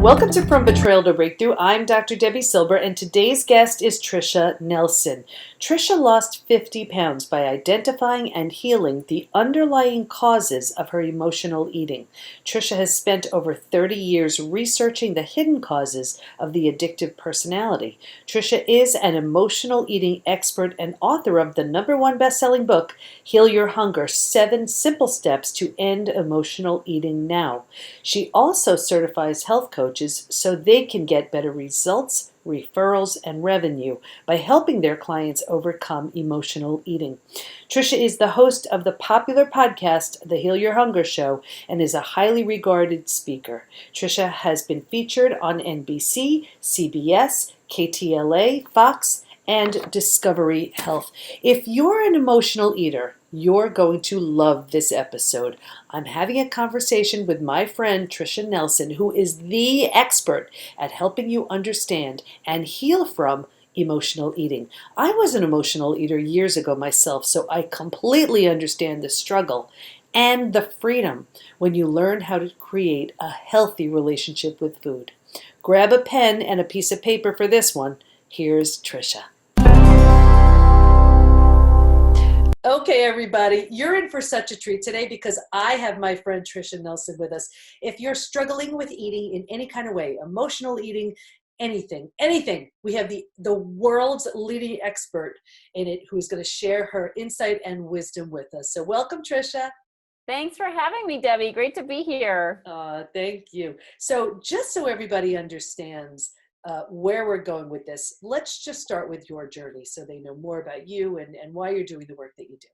Welcome to From Betrayal to Breakthrough. I'm Dr. Debbie Silber, and today's guest is Tricia Nelson. Tricia lost 50 pounds by identifying and healing the underlying causes of her emotional eating. Tricia has spent over 30 years researching the hidden causes of the addictive personality. Tricia is an emotional eating expert and author of the #1 best-selling book, Heal Your Hunger: 7 Simple Steps to End Emotional Eating Now. She also certifies health coaches so they can get better results, referrals, and revenue by helping their clients overcome emotional eating. Tricia is the host of the popular podcast, The Heal Your Hunger Show, and is a highly regarded speaker. Tricia has been featured on NBC, CBS, KTLA, Fox, and Discovery Health. If you're an emotional eater, you're going to love this episode. I'm having a conversation with my friend Tricia Nelson, who is the expert at helping you understand and heal from emotional eating. I was an emotional eater years ago myself, so I completely understand the struggle and the freedom when you learn how to create a healthy relationship with food. Grab a pen and a piece of paper for this one. Here's Tricia. Okay, everybody, you're in for such a treat today because I have my friend Tricia Nelson with us. If you're struggling with eating in any kind of way, emotional eating, anything, we have the world's leading expert in it who's going to share her insight and wisdom with us. So welcome, Tricia. Thanks for having me, Debbie. Great to be here. Thank you. So just so everybody understands where we're going with this, let's just start with your journey so they know more about you and why you're doing the work that you do.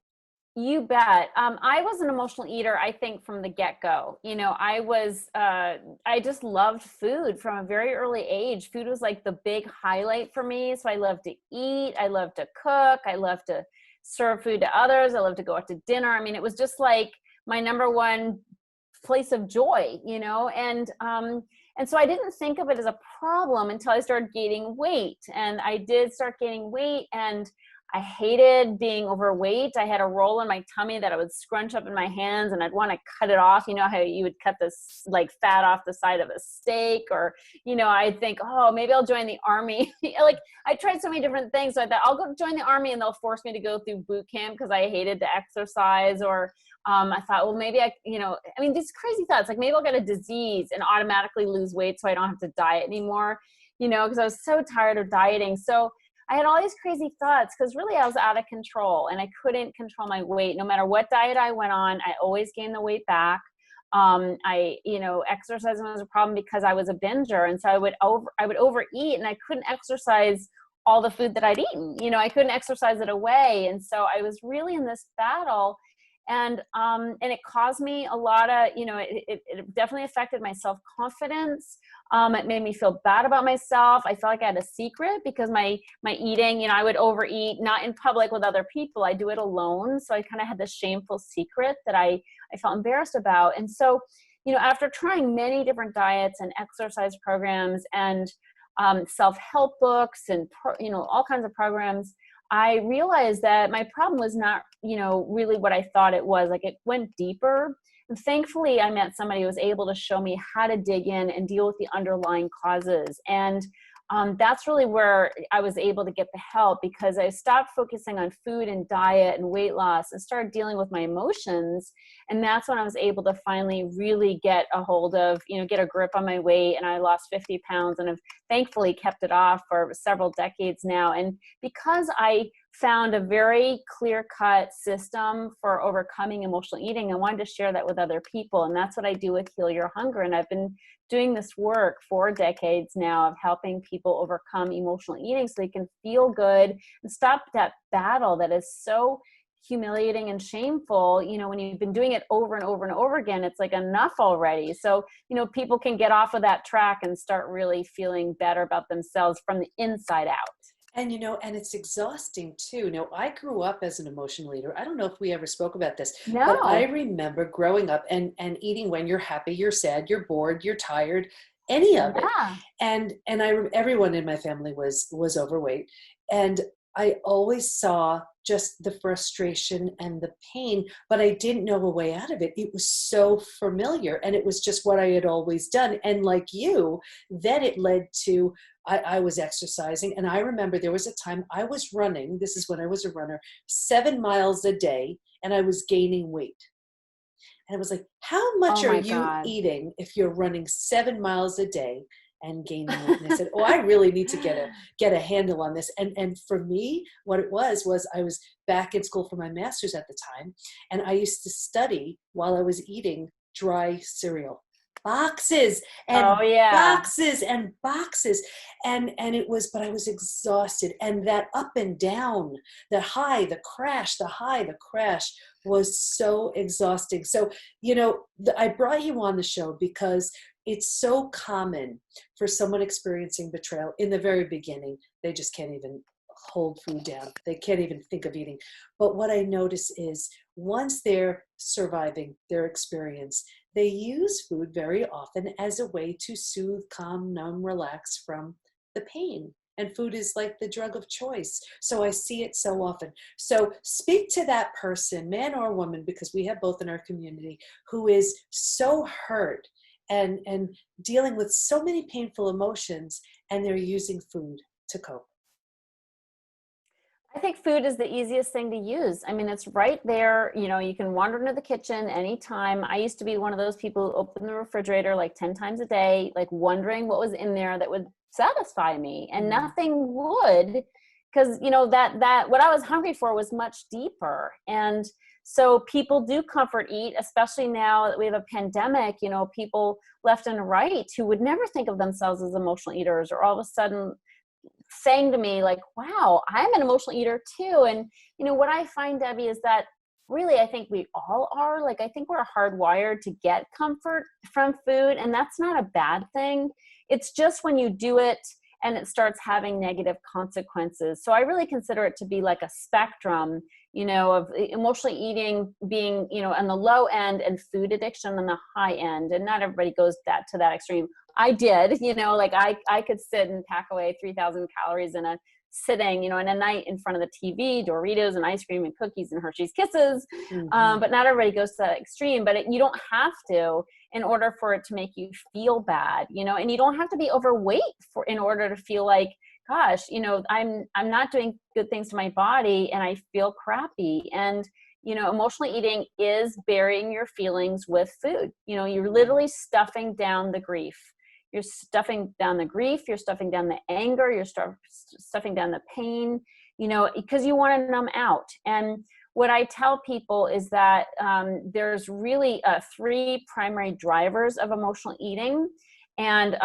You bet. I was an emotional eater, I think, from the get-go. I just loved food from a very early age. Food was like the big highlight for me. So I loved to eat. I loved to cook. I loved to serve food to others. I loved to go out to dinner. I mean, it was just like my #1 place of joy, and so I didn't think of it as a problem until I started gaining weight. And I did start gaining weight, and I hated being overweight. I had a roll in my tummy that I would scrunch up in my hands, and I'd want to cut it off. You know how you would cut this like fat off the side of a steak, or, I'd think, oh, maybe I'll join the army. Like, I tried so many different things. So I thought I'll go join the army and they'll force me to go through boot camp because I hated to exercise. Or I thought, well, maybe these crazy thoughts, like maybe I'll get a disease and automatically lose weight so I don't have to diet anymore, because I was so tired of dieting. So I had all these crazy thoughts because really I was out of control and I couldn't control my weight. No matter what diet I went on, I always gained the weight back. Exercising was a problem because I was a binger. And so I would overeat and I couldn't exercise all the food that I'd eaten. I couldn't exercise it away. And so I was really in this battle. And it caused me a lot of, it definitely affected my self-confidence. It made me feel bad about myself. I felt like I had a secret because my eating, I would overeat, not in public with other people. I do it alone. So I kind of had this shameful secret that I felt embarrassed about. And so, after trying many different diets and exercise programs and self-help books and, all kinds of programs, I realized that my problem was not, really what I thought it was. Like, it went deeper. And thankfully, I met somebody who was able to show me how to dig in and deal with the underlying causes. And that's really where I was able to get the help, because I stopped focusing on food and diet and weight loss and started dealing with my emotions. And that's when I was able to finally really get a hold of, get a grip on my weight. And I lost 50 pounds and have thankfully kept it off for several decades now. And because I found a very clear-cut system for overcoming emotional eating, I wanted to share that with other people. And that's what I do with Heal Your Hunger. And I've been doing this work for decades now of helping people overcome emotional eating so they can feel good and stop that battle that is so humiliating and shameful. When you've been doing it over and over and over again, it's like enough already. So, people can get off of that track and start really feeling better about themselves from the inside out. And, and it's exhausting too. Now, I grew up as an emotional eater. I don't know if we ever spoke about this, but I remember growing up and eating when you're happy, you're sad, you're bored, you're tired, any of it. And everyone in my family was overweight. And I always saw just the frustration and the pain, but I didn't know a way out of it. It was so familiar, and it was just what I had always done. And like you, then it led to, I was exercising, and I remember there was a time I was running, this is when I was a runner, 7 miles a day, and I was gaining weight. And it was like, how much Oh are my you God. eating if you're running 7 miles a day and gaining weight? And I said, oh, I really need to get a handle on this. And for me, what it was I was back in school for my master's at the time, and I used to study while I was eating dry cereal. Boxes and Oh yeah. boxes and boxes. And it was, but I was exhausted. And that up and down, the high, the crash, the high, the crash was so exhausting. So, I brought you on the show because it's so common for someone experiencing betrayal in the very beginning. They just can't even hold food down. They can't even think of eating. But what I notice is once they're surviving their experience, they use food very often as a way to soothe, calm, numb, relax from the pain. And food is like the drug of choice. So I see it so often. So speak to that person, man or woman, because we have both in our community, who is so hurt and dealing with so many painful emotions, and they're using food to cope. I think food is the easiest thing to use. I mean, it's right there. You can wander into the kitchen anytime. I used to be one of those people who opened the refrigerator like 10 times a day, like wondering what was in there that would satisfy me, and nothing would, because that what I was hungry for was much deeper. And so people do comfort eat, especially now that we have a pandemic. People left and right who would never think of themselves as emotional eaters, or all of a sudden saying to me like, wow, I'm an emotional eater too. And what I find, Debbie, is that really, I think we all are. Like, I think we're hardwired to get comfort from food, and that's not a bad thing. It's just when you do it and it starts having negative consequences. So I really consider it to be like a spectrum, of emotionally eating being, on the low end, and food addiction on the high end. And not everybody goes to that extreme. I did, like I could sit and pack away 3,000 calories in a sitting, in a night in front of the TV, Doritos and ice cream and cookies and Hershey's Kisses. But not everybody goes to that extreme, but you don't have to in order for it to make you feel bad, and you don't have to be overweight in order to feel like, gosh, I'm not doing good things to my body and I feel crappy. And emotional eating is burying your feelings with food. You're literally stuffing down the grief. You're stuffing down the grief, you're stuffing down the anger, you're stuffing down the pain, because you want to numb out. And what I tell people is that there's really 3 primary drivers of emotional eating. And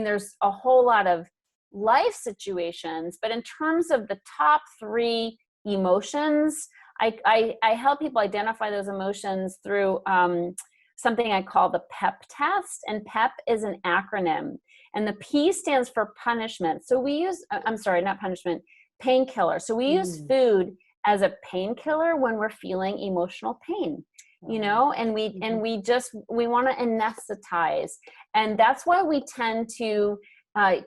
there's a whole lot of life situations, but in terms of the top 3 emotions, I help people identify those emotions through something I call the PEP test. And PEP is an acronym. And the P stands for punishment. So we use, not punishment, painkiller. So we use food as a painkiller when we're feeling emotional pain, and we want to anesthetize. And that's why we tend to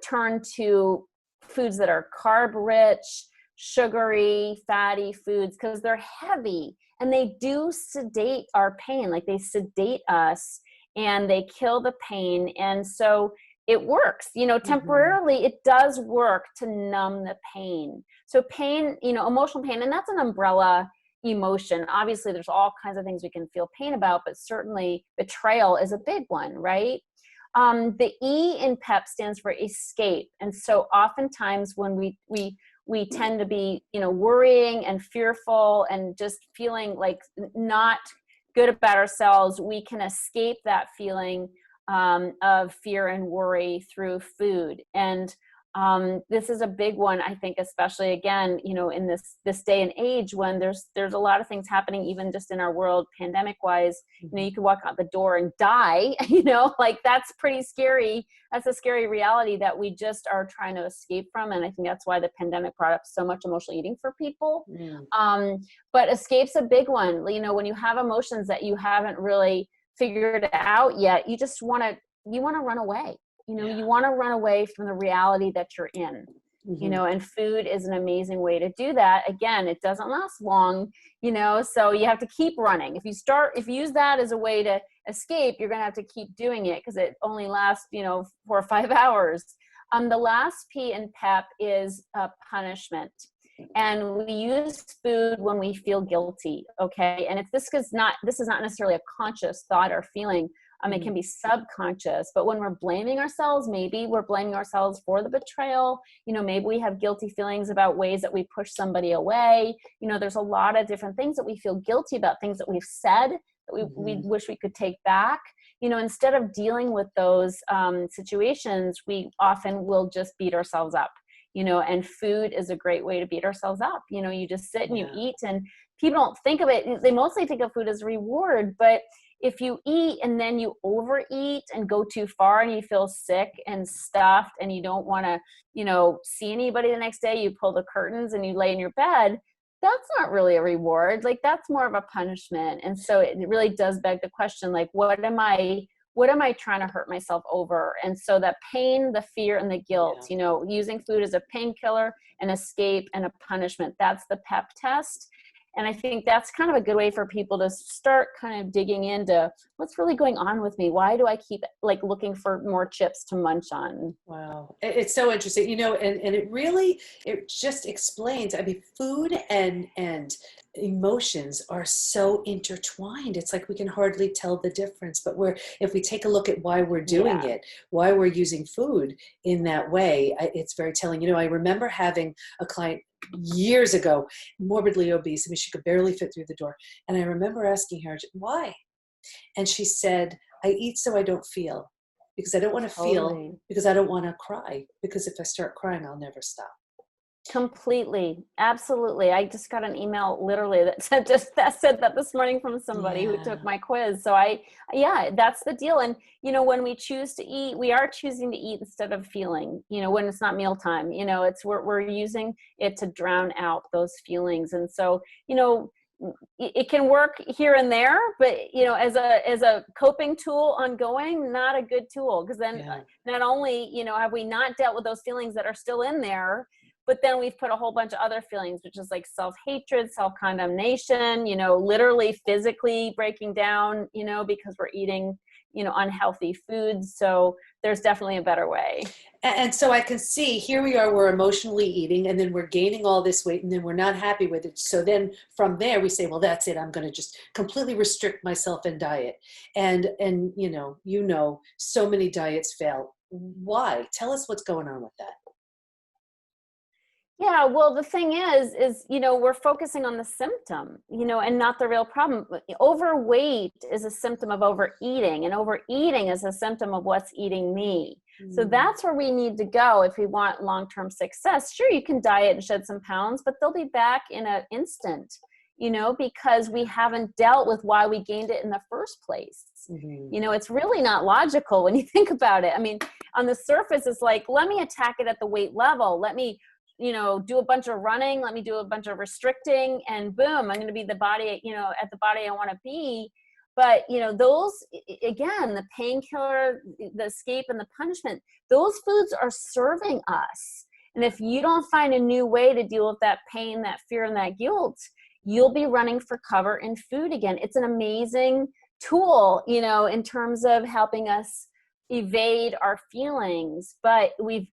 turn to foods that are carb rich, sugary, fatty foods, because they're heavy and they do sedate our pain. Like, they sedate us and they kill the pain. And so it works, temporarily it does work to numb the pain. So pain, emotional pain, and that's an umbrella emotion. Obviously there's all kinds of things we can feel pain about, but certainly betrayal is a big one, right? The E in PEP stands for escape. And so oftentimes when we tend to be, worrying and fearful and just feeling like not good about ourselves, we can escape that feeling of fear and worry through food. And this is a big one, I think, especially again, in this day and age when there's a lot of things happening, even just in our world, pandemic wise. You could walk out the door and die. Like, that's pretty scary. That's a scary reality that we just are trying to escape from. And I think that's why the pandemic brought up so much emotional eating for people. But escape's a big one. When you have emotions that you haven't really figured it out yet, you want to run away. You want to run away from the reality that you're in. Hmm. and food is an amazing way to do that. Again, it doesn't last long, so you have to keep running. If you use that as a way to escape, you're going to have to keep doing it because it only lasts, 4 or 5 hours. The last P in PEP is punishment. And we use food when we feel guilty, okay? And if this is not necessarily a conscious thought or feeling. It can be subconscious, but when we're blaming ourselves, maybe we're blaming ourselves for the betrayal. Maybe we have guilty feelings about ways that we push somebody away. There's a lot of different things that we feel guilty about, things that we've said that we wish we could take back. Instead of dealing with those situations, we often will just beat ourselves up. And food is a great way to beat ourselves up. You just sit and you eat, and people don't think of it. They mostly think of food as reward, but if you eat and then you overeat and go too far and you feel sick and stuffed and you don't want to, see anybody the next day, you pull the curtains and you lay in your bed, that's not really a reward. Like, that's more of a punishment. And so it really does beg the question, like, what am I trying to hurt myself over? And so that pain, the fear, and the guilt, using food as a painkiller, an escape, and a punishment, that's the PEP test. And I think that's kind of a good way for people to start kind of digging into what's really going on with me. Why do I keep looking for more chips to munch on? Wow. It's so interesting, and it just explains, I mean, food and emotions are so intertwined. It's like we can hardly tell the difference, but if we take a look at why we're doing it, why we're using food in that way, it's very telling. I remember having a client years ago, morbidly obese. I mean, she could barely fit through the door. And I remember asking her, why? And she said, I eat so I don't feel, because I don't want to feel, because I don't want to cry, because if I start crying, I'll never stop. Completely. Absolutely. I just got an email literally that said that this morning from somebody who took my quiz. So that's the deal. And, when we choose to eat, we are choosing to eat instead of feeling, when it's not mealtime, we're using it to drown out those feelings. And so, it can work here and there, but as a coping tool ongoing, not a good tool, because then not only, have we not dealt with those feelings that are still in there, but then we've put a whole bunch of other feelings, which is like self-hatred, self-condemnation, literally physically breaking down, because we're eating, unhealthy foods. So there's definitely a better way. And so I can see, here we are, we're emotionally eating, and then we're gaining all this weight, and then we're not happy with it. So then from there we say, well, that's it. I'm going to just completely restrict myself in diet. And so many diets fail. Why? Tell us what's going on with that. Yeah, well, the thing is, we're focusing on the symptom, and not the real problem. Overweight is a symptom of overeating, and overeating is a symptom of what's eating me. So that's where we need to go if we want long-term success. Sure, you can diet and shed some pounds, but they'll be back in an instant, because we haven't dealt with why we gained it in the first place. It's really not logical when you think about it. I mean, on the surface, it's like, let me attack it at the weight level. Let me do a bunch of running, let me do a bunch of restricting, and boom, I'm going to be the body, at the body I want to be. But, those, again, the painkiller, the escape, and the punishment, those foods are serving us. And if you don't find a new way to deal with that pain, that fear, and that guilt, you'll be running for cover in food again. It's an amazing tool, in terms of helping us evade our feelings, but we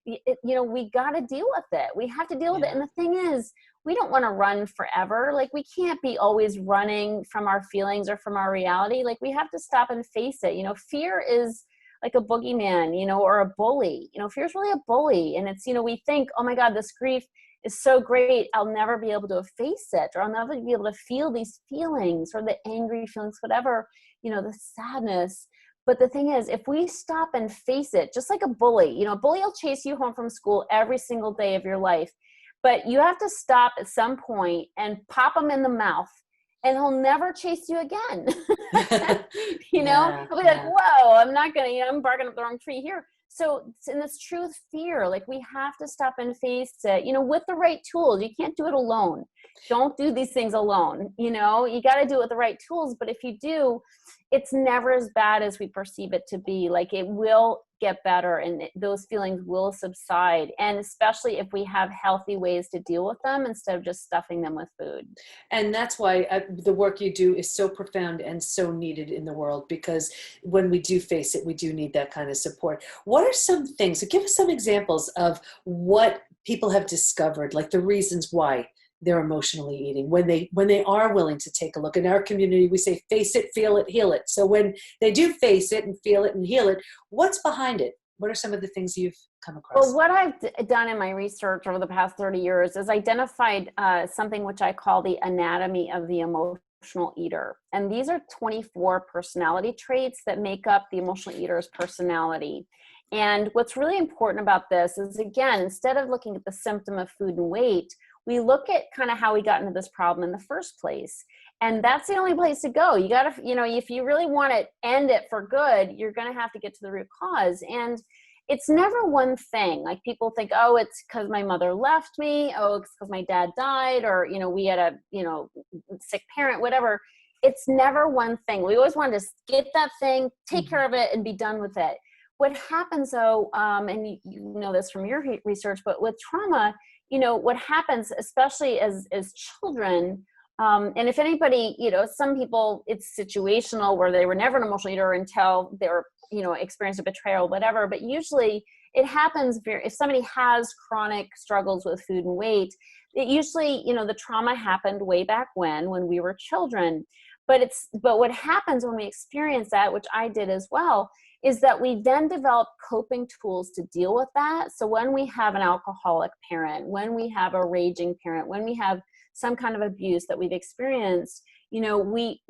got to deal with it. We have to deal with it. And the thing is, we don't want to run forever. Like, we can't be always running from our feelings or from our reality. Like, we have to stop and face it. Fear is like a boogeyman, or a bully. Fear is really a bully. And it's, we think, oh my God, this grief is so great, I'll never be able to face it, or I'll never be able to feel these feelings, or the angry feelings, whatever, the sadness. But the thing is, if we stop and face it, just like a bully, a bully will chase you home from school every single day of your life. But you have to stop at some point and pop him in the mouth, and he'll never chase you again. He'll be like, whoa, I'm not going to, I'm barking up the wrong tree here. So in this truth fear, like we have to stop and face it, with the right tools. You can't do it alone. Don't do these things alone. You got to do it with the right tools. But if you do, it's never as bad as we perceive it to be. Like it will get better and those feelings will subside. And especially if we have healthy ways to deal with them instead of just stuffing them with food. And that's why the work you do is so profound and so needed in the world, because when we do face it, we do need that kind of support. What are some things, so give us some examples of what people have discovered, like the reasons why they're emotionally eating, when they are willing to take a look. In our community, we say, face it, feel it, heal it. So when they do face it and feel it and heal it, what's behind it? What are some of the things you've come across? Well, what I've done in my research over the past 30 years is identified something which I call the anatomy of the emotional eater. And these are 24 personality traits that make up the emotional eater's personality. And what's really important about this is, again, instead of looking at the symptom of food and weight, we look at kind of how we got into this problem in the first place. And that's the only place to go. You got to, if you really want to end it for good, you're going to have to get to the root cause. And it's never one thing. Like people think, oh, it's because my mother left me. Oh, it's because my dad died, or, we had a, sick parent, whatever. It's never one thing. We always want to just get that thing, take care of it, and be done with it. What happens though, and you know this from your research, but with trauma, what happens, especially as children, and if anybody, some people, it's situational where they were never an emotional eater until they were, experienced a betrayal, whatever. But usually it happens if somebody has chronic struggles with food and weight, it usually, the trauma happened way back when we were children. But what happens when we experience that, which I did as well, is that we then develop coping tools to deal with that. So when we have an alcoholic parent, when we have a raging parent, when we have some kind of abuse that we've experienced, we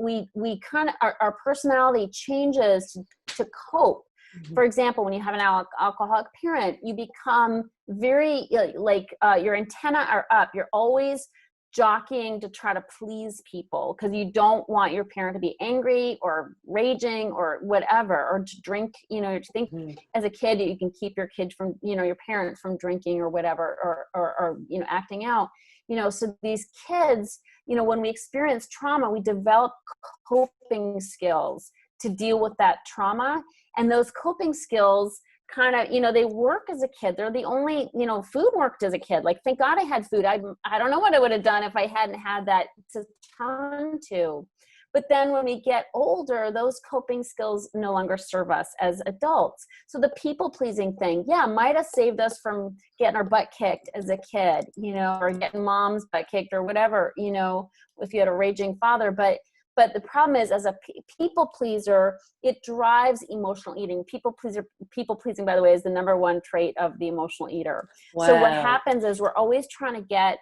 kind of, our personality changes to cope. Mm-hmm. For example, when you have an alcoholic parent, you become very, your antennae are up. You're always jockeying to try to please people because you don't want your parent to be angry or raging or whatever, or to drink, to think as a kid you can keep your kid from, your parent from drinking or whatever, or acting out, so these kids, when we experience trauma, we develop coping skills to deal with that trauma. And those coping skills kind of, they work as a kid. They're the only, food worked as a kid. Like, thank God I had food. I don't know what I would have done if I hadn't had that to turn to. But then when we get older, those coping skills no longer serve us as adults. So the people pleasing thing, might have saved us from getting our butt kicked as a kid, or getting mom's butt kicked or whatever, if you had a raging father. But the problem is, as a people pleaser, it drives emotional eating. People pleasing, by the way, is the number one trait of the emotional eater. Wow. So what happens is we're always trying to get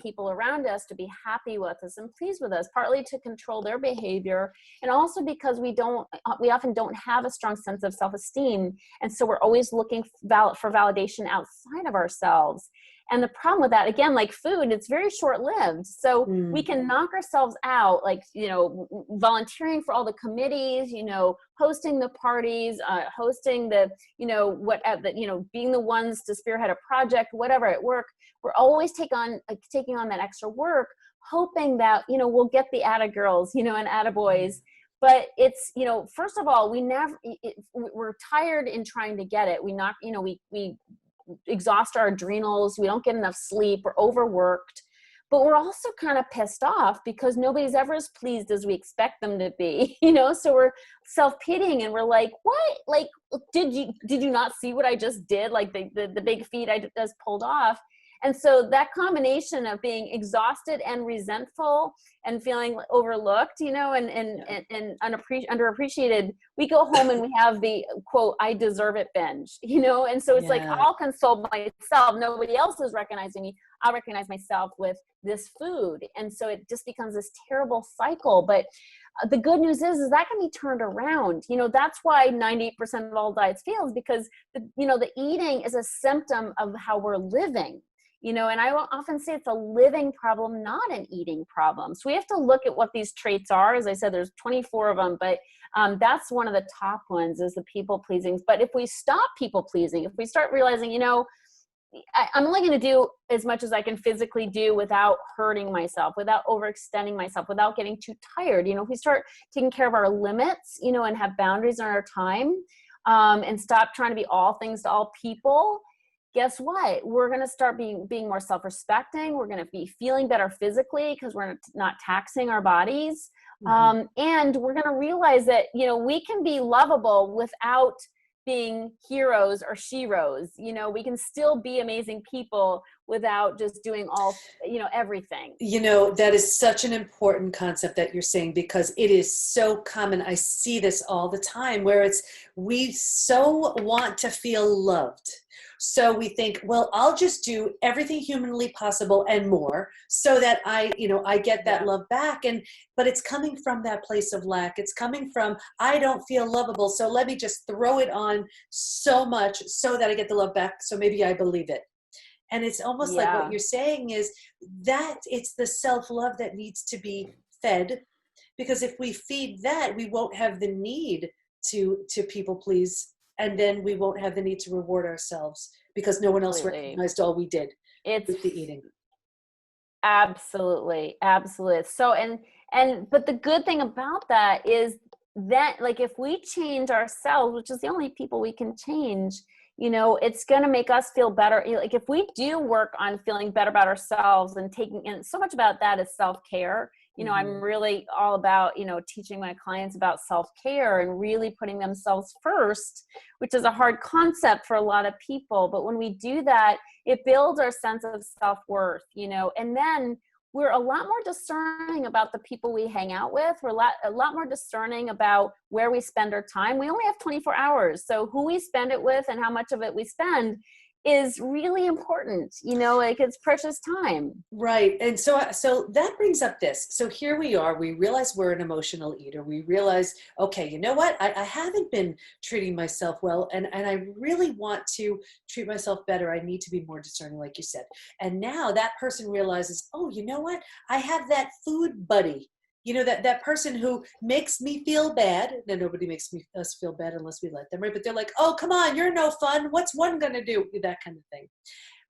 people around us to be happy with us and pleased with us, partly to control their behavior, and also because we often don't have a strong sense of self-esteem. And so we're always looking for validation outside of ourselves. And the problem with that, again, like food, it's very short-lived. So we can knock ourselves out, like, volunteering for all the committees, hosting the parties, hosting the, being the ones to spearhead a project, whatever at work. We're always taking on that extra work, hoping that, we'll get the atta-girls, and atta-boys. But it's, first of all, we're tired in trying to get it. We exhaust our adrenals, we don't get enough sleep, we're overworked, but we're also kind of pissed off because nobody's ever as pleased as we expect them to be, so we're self-pitying and we're like, what, like, did you not see what I just did, like the big feat I just pulled off? And so that combination of being exhausted and resentful and feeling overlooked, and underappreciated, we go home and we have the quote, I deserve it binge, and so it's like, I'll console myself. Nobody else is recognizing me. I'll recognize myself with this food. And so it just becomes this terrible cycle. But the good news is that can be turned around. That's why 98% of all diets fail, because the eating is a symptom of how we're living. And I will often say it's a living problem, not an eating problem. So we have to look at what these traits are. As I said, there's 24 of them, but that's one of the top ones, is the people pleasing. But if we stop people pleasing, if we start realizing, I'm only going to do as much as I can physically do without hurting myself, without overextending myself, without getting too tired. If we start taking care of our limits, and have boundaries on our time, and stop trying to be all things to all people, guess what? We're going to start being more self-respecting. We're going to be feeling better physically because we're not taxing our bodies. And we're going to realize that, we can be lovable without being heroes or sheroes. We can still be amazing people without just doing all, everything. That is such an important concept that you're saying, because it is so common. I see this all the time, where we so want to feel loved. So we think, well, I'll just do everything humanly possible and more so that I get that love back. But it's coming from that place of lack. It's coming from, I don't feel lovable. So let me just throw it on so much so that I get the love back. So maybe I believe it. And it's almost like what you're saying is that it's the self-love that needs to be fed, because if we feed that, we won't have the need to people please. And then we won't have the need to reward ourselves because no one else recognized all we did with the eating. Absolutely. So, but the good thing about that is that, like, if we change ourselves, which is the only people we can change, it's going to make us feel better. Like, if we do work on feeling better about ourselves and so much about that is self-care. I'm really all about, teaching my clients about self-care and really putting themselves first, which is a hard concept for a lot of people. But when we do that, it builds our sense of self-worth, and then we're a lot more discerning about the people we hang out with. We're a lot more discerning about where we spend our time. We only have 24 hours. So who we spend it with and how much of it we spend is really important, like it's precious time. Right. And so that brings up this. So here we are, we realize we're an emotional eater. We realize, okay, you know what? I haven't been treating myself well, and I really want to treat myself better. I need to be more discerning, like you said. And now that person realizes, oh, you know what? I have that food buddy. That person who makes me feel bad. Now, nobody makes us feel bad unless we let them, right? But they're like, oh, come on, you're no fun. What's one going to do? That kind of thing.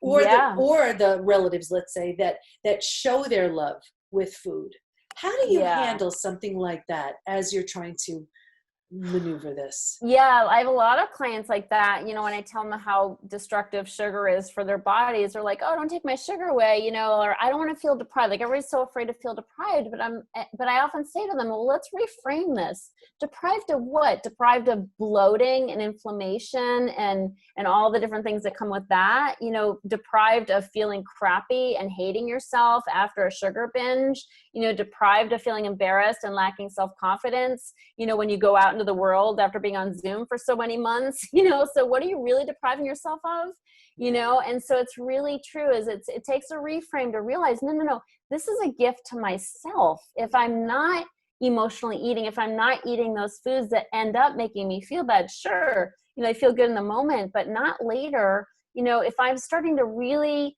Or the relatives, let's say, that show their love with food. How do you handle something like that as you're trying to maneuver this? Yeah, I have a lot of clients like that. When I tell them how destructive sugar is for their bodies, they're like, "Oh, don't take my sugar away," or "I don't want to feel deprived." Like, everybody's so afraid to feel deprived, but I often say to them, "Well, let's reframe this. Deprived of what? Deprived of bloating and inflammation and all the different things that come with that. Deprived of feeling crappy and hating yourself after a sugar binge. Deprived of feeling embarrassed and lacking self-confidence. When you go out into the world after being on Zoom for so many months, so what are you really depriving yourself of? And so it's really true it takes a reframe to realize, no, this is a gift to myself. If I'm not emotionally eating, if I'm not eating those foods that end up making me feel bad, sure, I feel good in the moment, but not later. If I'm starting to really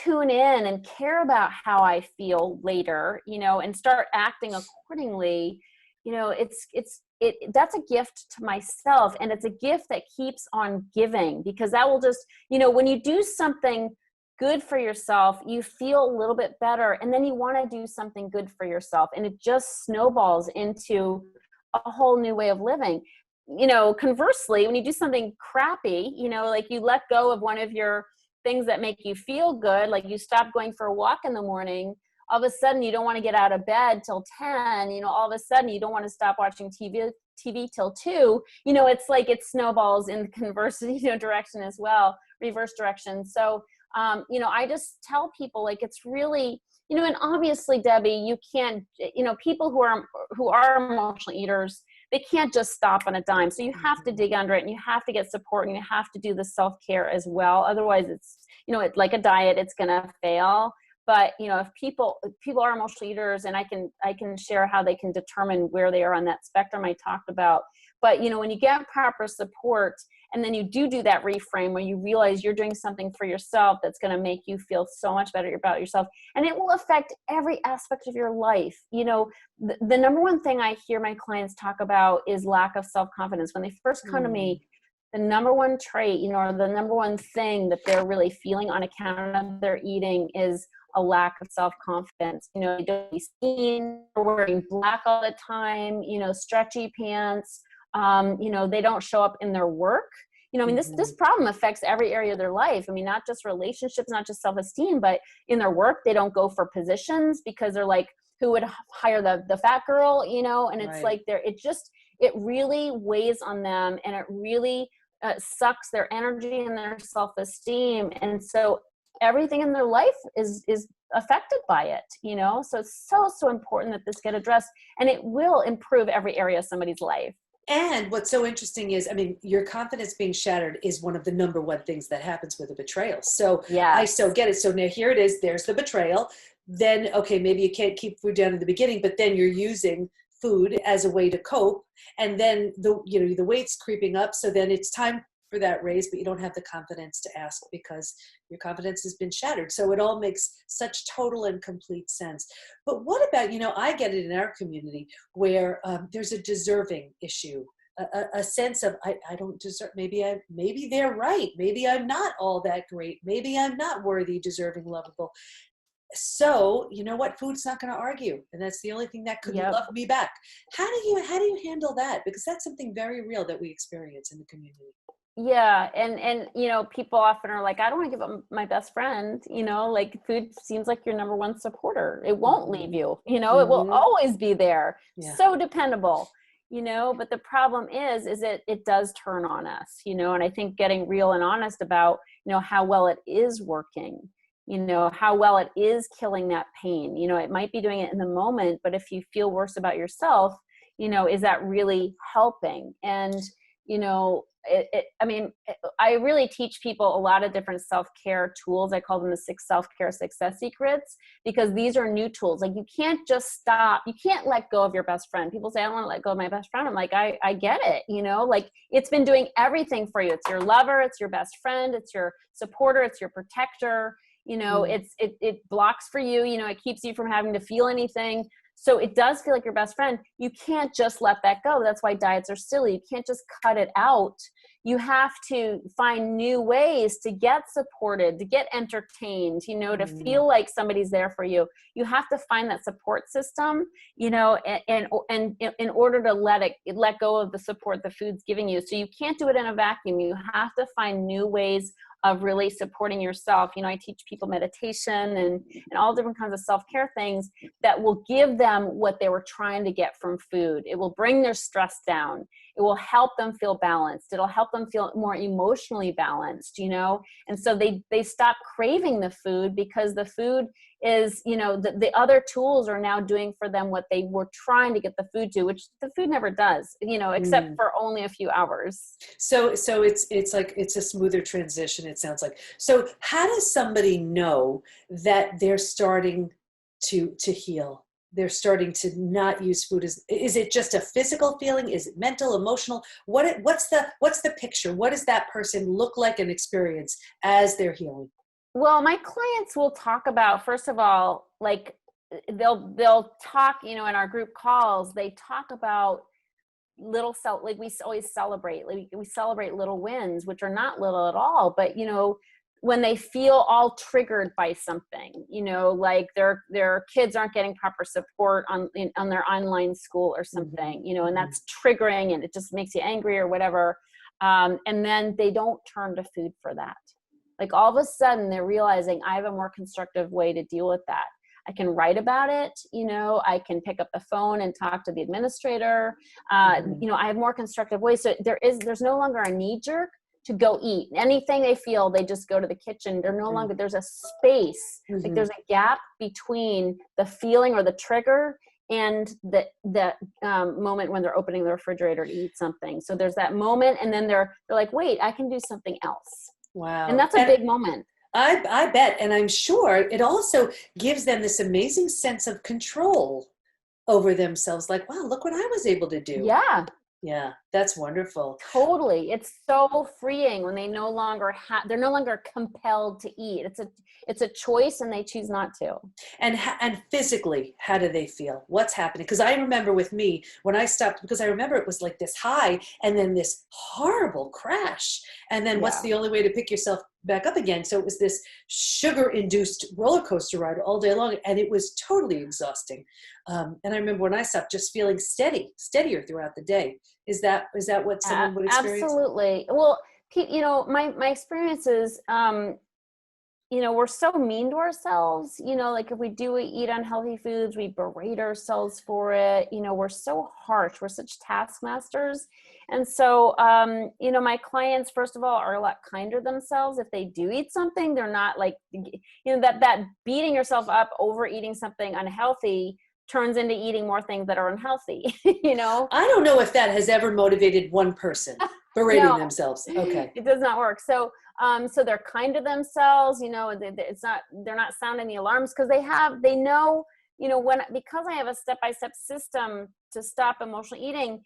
tune in and care about how I feel later, and start acting accordingly, that's a gift to myself, and it's a gift that keeps on giving, because that will just, when you do something good for yourself, you feel a little bit better, and then you want to do something good for yourself, and it just snowballs into a whole new way of living. Conversely, when you do something crappy, like you let go of one of your things that make you feel good, like you stop going for a walk in the morning, all of a sudden you don't want to get out of bed till 10, all of a sudden you don't want to stop watching TV till 2, it's like it snowballs in the converse, direction as well, reverse direction. So, I just tell people, like, it's really, and obviously, Debbie, you can't, people who are emotional eaters, they can't just stop on a dime. So you have to dig under it, and you have to get support, and you have to do the self-care as well. Otherwise it's, it's like a diet, it's going to fail. But, if people are emotional eaters, and I can share how they can determine where they are on that spectrum I talked about. But, when you get proper support, and then you do that reframe where you realize you're doing something for yourself that's going to make you feel so much better about yourself, and it will affect every aspect of your life. The number one thing I hear my clients talk about is lack of self-confidence. When they first come to me, the number one trait, or the number one thing that they're really feeling on account of their eating is a lack of self-confidence. They don't be seen, or wearing black all the time, stretchy pants. They don't show up in their work. This problem affects every area of their life. Not just relationships, not just self-esteem, but in their work, they don't go for positions because they're like, who would hire the fat girl, and it's Right. like it really weighs on them, and it really sucks their energy and their self-esteem. And so everything in their life is affected by it, so it's so important that this get addressed, and it will improve every area of somebody's life. And what's so interesting is, your confidence being shattered is one of the number one things that happens with a betrayal. So I Yes. so get it. So now here it is, there's the betrayal. Then, okay, maybe you can't keep food down in the beginning, but then you're using food as a way to cope. And then the weight's creeping up. So then it's time for that raise, but you don't have the confidence to ask because your confidence has been shattered. So it all makes such total and complete sense. But what about, I get it in our community where there's a deserving issue, a sense of, I don't deserve, maybe they're right. Maybe I'm not all that great. Maybe I'm not worthy, deserving, lovable. So you know what? Food's not going to argue, and that's the only thing that could Yep. love me back. How do you handle that? Because that's something very real that we experience in the community. Yeah. And people often are like, I don't want to give up my best friend, like food seems like your number one supporter. It won't leave Hmm. you, it will Hmm. always be there. Yeah. So dependable, but the problem is it does turn on us, and I think getting real and honest about, how well it is working, how well it is killing that pain. It might be doing it in the moment, but if you feel worse about yourself, is that really helping? And, I really teach people a lot of different self-care tools. I call them the 6 self-care success secrets, because these are new tools. Like, you can't just stop. You can't let go of your best friend. People say, I don't want to let go of my best friend. I'm like, I get it. Like, it's been doing everything for you. It's your lover. It's your best friend. It's your supporter. It's your protector. Mm. It blocks for you. It keeps you from having to feel anything. So it does feel like your best friend. You can't just let that go. That's why diets are silly. You can't just cut it out. You have to find new ways to get supported, to get entertained, to Mm. feel like somebody's there for you. You have to find that support system, and in order to let go of the support the food's giving you. So you can't do it in a vacuum. You have to find new ways of really supporting yourself. I teach people meditation and all different kinds of self-care things that will give them what they were trying to get from food. It will bring their stress down. It will help them feel balanced. It'll help them feel more emotionally balanced, and so they stop craving the food, because the food is, the other tools are now doing for them what they were trying to get the food to, which the food never does, except Mm. for only a few hours. So it's like it's a smoother transition, it sounds like. So how does somebody know that they're starting to heal? They're starting to not use food as, is it just a physical feeling? Is it mental, emotional? What's the picture? What does that person look like and experience as they're healing? Well, my clients will talk about, first of all, like, they'll talk, in our group calls, they talk about like we always celebrate, like we celebrate little wins, which are not little at all, but when they feel all triggered by something, like their kids aren't getting proper support on their online school or Mhm. something, and Mhm. that's triggering and it just makes you angry or whatever. And then they don't turn to food for that. Like, all of a sudden they're realizing, I have a more constructive way to deal with that. I can write about it. I can pick up the phone and talk to the administrator. Mhm. I have more constructive ways. So there's no longer a knee jerk to go eat anything they feel. They just go to the kitchen. There's a space, like Mhm. there's a gap between the feeling or the trigger and the moment when they're opening the refrigerator to eat something. So there's that moment, and then they're like, wait, I can do something else. And Wow. that's a And big moment. I bet, and I'm sure it also gives them this amazing sense of control over themselves. Like, wow, look what I was able to do. Yeah. Yeah, that's wonderful. Totally. It's so freeing when they no longer they're no longer compelled to eat. It's a choice and they choose not to. And physically, how do they feel? What's happening? Because I remember with me when I stopped, because I remember it was like this high and then this horrible crash. And then what's Yeah. the only way to pick yourself back up again? So it was this sugar-induced roller coaster ride all day long, and it was totally exhausting. And I remember when I stopped, just feeling steadier throughout the day. Is that what someone would experience? Absolutely. Well, my experience is, we're so mean to ourselves, like if we do eat unhealthy foods, we berate ourselves for it. We're so harsh. We're such taskmasters. And so, my clients, first of all, are a lot kinder themselves. If they do eat something, they're not like, that beating yourself up over eating something unhealthy turns into eating more things that are unhealthy, I don't know if that has ever motivated one person berating No, themselves. Okay. it does not work. So they're kind to themselves, they're not sounding the alarms because they know, because I have a step-by-step system to stop emotional eating,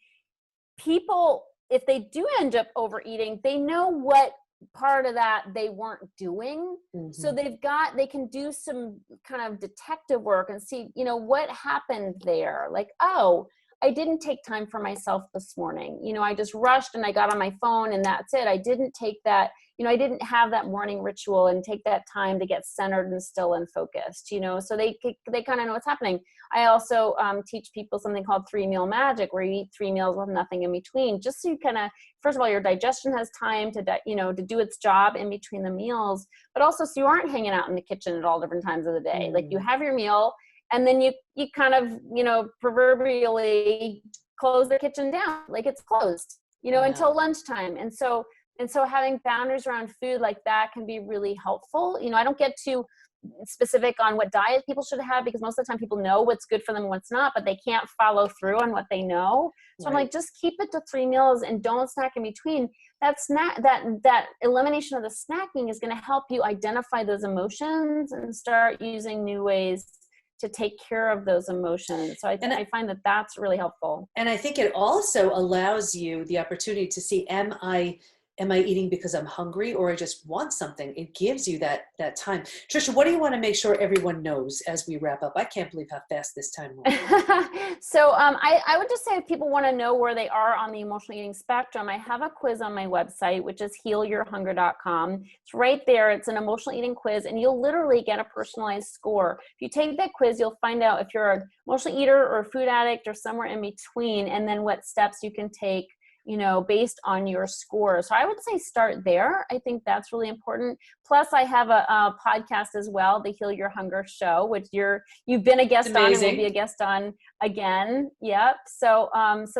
people, if they do end up overeating, they know what part of that they weren't doing. Mm-hmm. So they can do some kind of detective work and see, what happened there. Like, oh, I didn't take time for myself this morning. I just rushed and I got on my phone and that's it. I didn't take that, I didn't have that morning ritual and take that time to get centered and still and focused, so they kind of know what's happening. I also teach people something called 3-meal magic, where you eat 3 meals with nothing in between, just so you kind of, first of all, your digestion has time to do its job in between the meals, but also so you aren't hanging out in the kitchen at all different times of the day. Like you have your meal and then you kind of, proverbially close the kitchen down, like it's closed, until lunchtime. And so having boundaries around food like that can be really helpful. I don't get too specific on what diet people should have because most of the time people know what's good for them and what's not, but they can't follow through on what they know. So I'm like, just keep it to 3 meals and don't snack in between. That elimination of the snacking is going to help you identify those emotions and start using new ways to take care of those emotions. So I find that that's really helpful. And I think it also allows you the opportunity to see, am I eating because I'm hungry or I just want something? It gives you that time. Tricia, what do you want to make sure everyone knows as we wrap up? I can't believe how fast this time went. So I would just say if people want to know where they are on the emotional eating spectrum, I have a quiz on my website, which is healyourhunger.com. It's right there. It's an emotional eating quiz, and you'll literally get a personalized score. If you take that quiz, you'll find out if you're an emotional eater or a food addict or somewhere in between, and then what steps you can take based on your score. So I would say start there. I think that's really important. Plus I have a podcast as well, the Heal Your Hunger Show, which you've been a guest on and will be a guest on again. Yep. So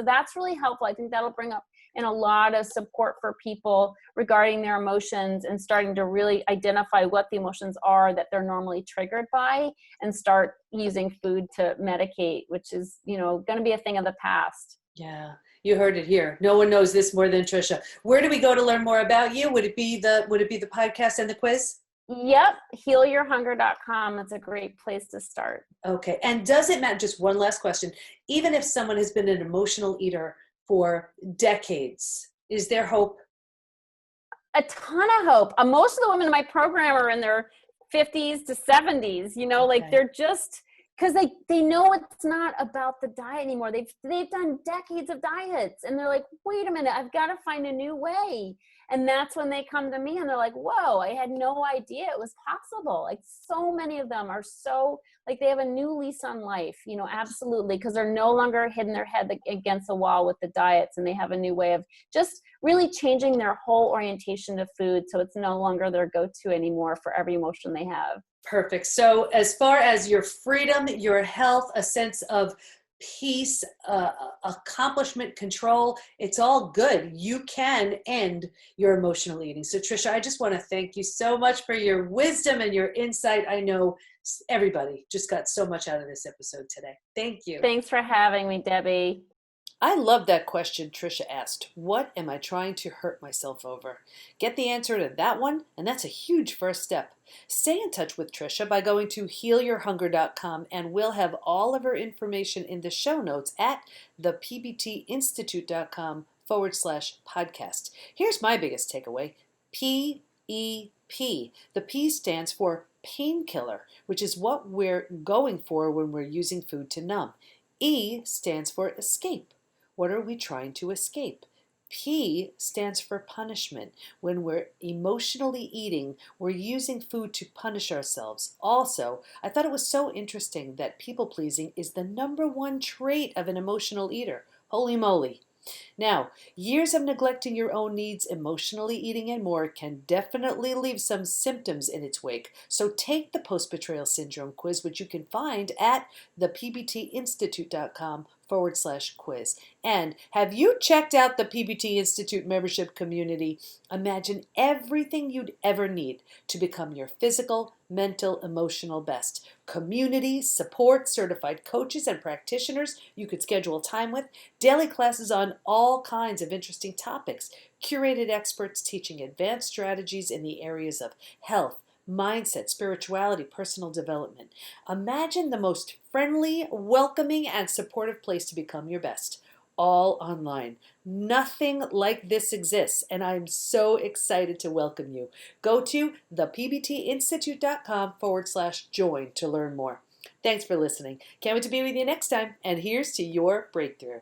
that's really helpful. I think that'll bring up in a lot of support for people regarding their emotions and starting to really identify what the emotions are that they're normally triggered by and start using food to medicate, which is, going to be a thing of the past. Yeah. You heard it here. No one knows this more than Tricia. Where do we go to learn more about you? Would it be the podcast and the quiz? Yep. Healyourhunger.com. It's a great place to start. Okay. And does it matter? Just one last question. Even if someone has been an emotional eater for decades, is there hope? A ton of hope. Most of the women in my program are in their 50s to 70s, like they're just, because they know it's not about the diet anymore. They've done decades of diets and they're like, wait a minute, I've got to find a new way. And that's when they come to me and they're like, whoa, I had no idea it was possible. Like so many of them are so like they have a new lease on life, absolutely. Because they're no longer hitting their head against the wall with the diets and they have a new way of just really changing their whole orientation to food. So it's no longer their go-to anymore for every emotion they have. Perfect. So as far as your freedom, your health, a sense of peace, accomplishment, control, it's all good. You can end your emotional eating. So Tricia, I just want to thank you so much for your wisdom and your insight. I know everybody just got so much out of this episode today. Thank you. Thanks for having me, Debbie. I love that question Tricia asked. What am I trying to hurt myself over? Get the answer to that one, and that's a huge first step. Stay in touch with Tricia by going to healyourhunger.com, and we'll have all of her information in the show notes at thepbtinstitute.com/podcast. Here's my biggest takeaway: PEP. The P stands for painkiller, which is what we're going for when we're using food to numb. E stands for escape. What are we trying to escape? P stands for punishment. When we're emotionally eating, we're using food to punish ourselves. Also, I thought it was so interesting that people pleasing is the number one trait of an emotional eater. Holy moly. Now, years of neglecting your own needs, emotionally eating, and more can definitely leave some symptoms in its wake. So take the post-betrayal syndrome quiz, which you can find at thepbtinstitute.com/quiz. And have you checked out the PBT Institute membership community? Imagine everything you'd ever need to become your physical, mental, emotional best. Community, support, certified coaches and practitioners you could schedule time with, daily classes on all kinds of interesting topics, curated experts teaching advanced strategies in the areas of health, mindset, spirituality, personal development. Imagine the most friendly, welcoming, and supportive place to become your best. All online. Nothing like this exists, and I'm so excited to welcome you. Go to thepbtinstitute.com/join to learn more. Thanks for listening. Can't wait to be with you next time, and here's to your breakthrough.